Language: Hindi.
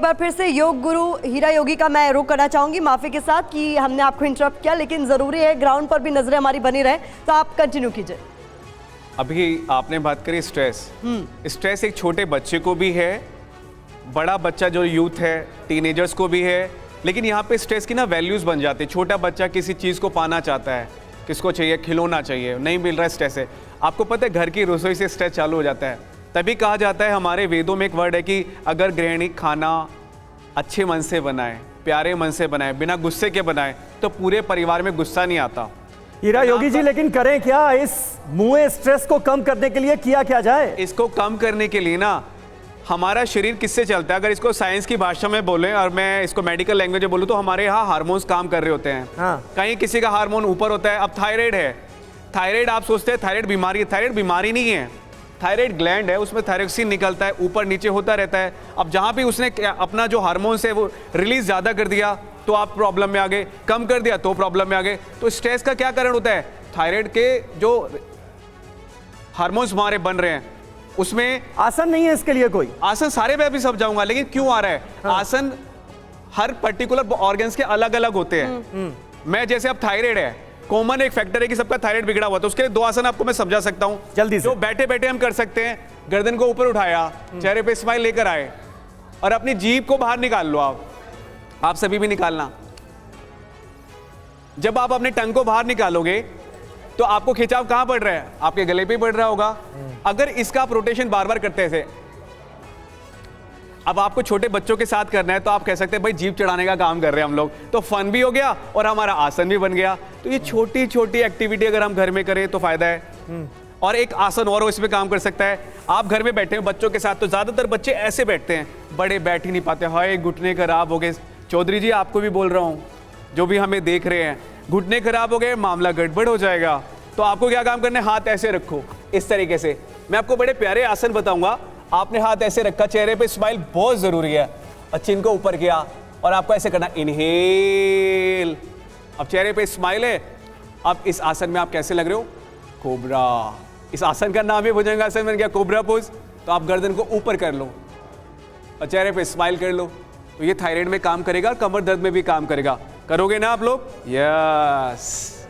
बार फिर से योग गुरु हीरा योगी का मैं रुख करना चाहूंगी, माफी के साथ कि हमने आपको इंटरप्ट किया, लेकिन जरूरी है ग्राउंड पर भी नजरें हमारी बनी रहे, तो आप कंटिन्यू कीजिए। अभी आपने बात करी स्ट्रेस। स्ट्रेस एक छोटे बच्चे को भी है, बड़ा बच्चा जो यूथ है, टीनेजर्स को भी है, लेकिन यहाँ पे स्ट्रेस की ना वैल्यूज बन जाती है। छोटा बच्चा किसी चीज़ को पाना चाहता है, किसको चाहिए, खिलौना चाहिए, नहीं मिल रहा है, स्ट्रेस है। आपको पता है घर की रसोई से स्ट्रेस चालू हो जाता है। तभी कहा जाता है, हमारे वेदों में एक वर्ड है कि अगर गृहिणी खाना अच्छे मन से बनाए, प्यारे मन से बनाए, बिना गुस्से के बनाए, तो पूरे परिवार में गुस्सा नहीं आता। हीरा योगी जी, लेकिन करें क्या? इस मुँह स्ट्रेस को कम करने के लिए किया क्या जाए? इसको कम करने के लिए ना, हमारा शरीर किससे चलता है? अगर इसको साइंस की भाषा में बोलें और मैं इसको मेडिकल लैंग्वेज में बोलूँ तो हमारे यहाँ हार्मोन्स काम कर रहे होते हैं। हाँ। कहीं किसी का हार्मोन ऊपर होता है। अब थायराइड है, थायराइड आप सोचते हैं थायराइड बीमारी है, थायराइड बीमारी नहीं है, थायराइड ग्लैंड है, उसमें थायरोक्सिन निकलता है, ऊपर नीचे होता रहता है। अब जहाँ भी उसने अपना जो हार्मोन्स है वो रिलीज ज़्यादा कर दिया तो आप प्रॉब्लम में आ गए, कम कर दिया तो प्रॉब्लम में आ गए। तो स्ट्रेस का क्या कारण होता है? थायराइड के जो हार्मोन्स हमारे बन रहे हैं उसमें। आसन नहीं है इसके लिए कोई? आसन सारे मैं भी समझाऊंगा, लेकिन क्यों आ रहा है? हाँ। आसन हर पर्टिकुलर ऑर्गन्स के अलग अलग होते हैं। मैं जैसे अब थायराइड है, कॉमन एक फैक्टर है कि सबका थायराइड बिगड़ा हुआ, तो उसके दो आसन आपको मैं समझा सकता हूं जल्दी से। जो बैठे बैठे हम कर सकते हैं। गर्दन को ऊपर उठाया, चेहरे पे स्माइल लेकर आए और अपनी जीभ को बाहर निकाल लो। आप सभी भी निकालना। जब आप अपने टंग को बाहर निकालोगे तो आपको खिंचाव कहां पड़ रहा है? आपके गले पे पड़ रहा होगा। अगर इसका आप रोटेशन बार बार करते हैं, अब आपको छोटे बच्चों के साथ करना है तो आप कह सकते हैं भाई जीभ चढ़ाने का काम कर रहे हैं हम लोग, तो फन भी हो गया और हमारा आसन भी बन गया। तो ये छोटी छोटी एक्टिविटी अगर हम घर में करें तो फायदा है। और एक आसन और इसमें काम कर सकता है। आप घर में बैठे हैं बच्चों के साथ, तो ज्यादातर बच्चे ऐसे बैठते हैं, बड़े बैठ ही नहीं पाते, हाय घुटने खराब हो गए। चौधरी जी आपको भी बोल रहा हूँ, जो भी हमें देख रहे हैं, घुटने खराब हो गए, मामला गड़बड़ हो जाएगा। तो आपको क्या काम करना है? हाथ ऐसे रखो, इस तरीके से। मैं आपको बड़े प्यारे आसन बताऊंगा। आपने हाथ ऐसे रखा, चेहरे पे स्माइल बहुत जरूरी है, और चिन को ऊपर किया और आपको ऐसे करना, इनहेल। अब चेहरे पे स्माइल है। अब इस आसन में आप कैसे लग रहे हो? कोबरा। इस आसन का नाम ही भुजंगासन बन गया, कोबरा पोज। तो आप गर्दन को ऊपर कर लो और चेहरे पे स्माइल कर लो। तो ये थायराइड में काम करेगा, कमर दर्द में भी काम करेगा। करोगे ना आप लोग? यस।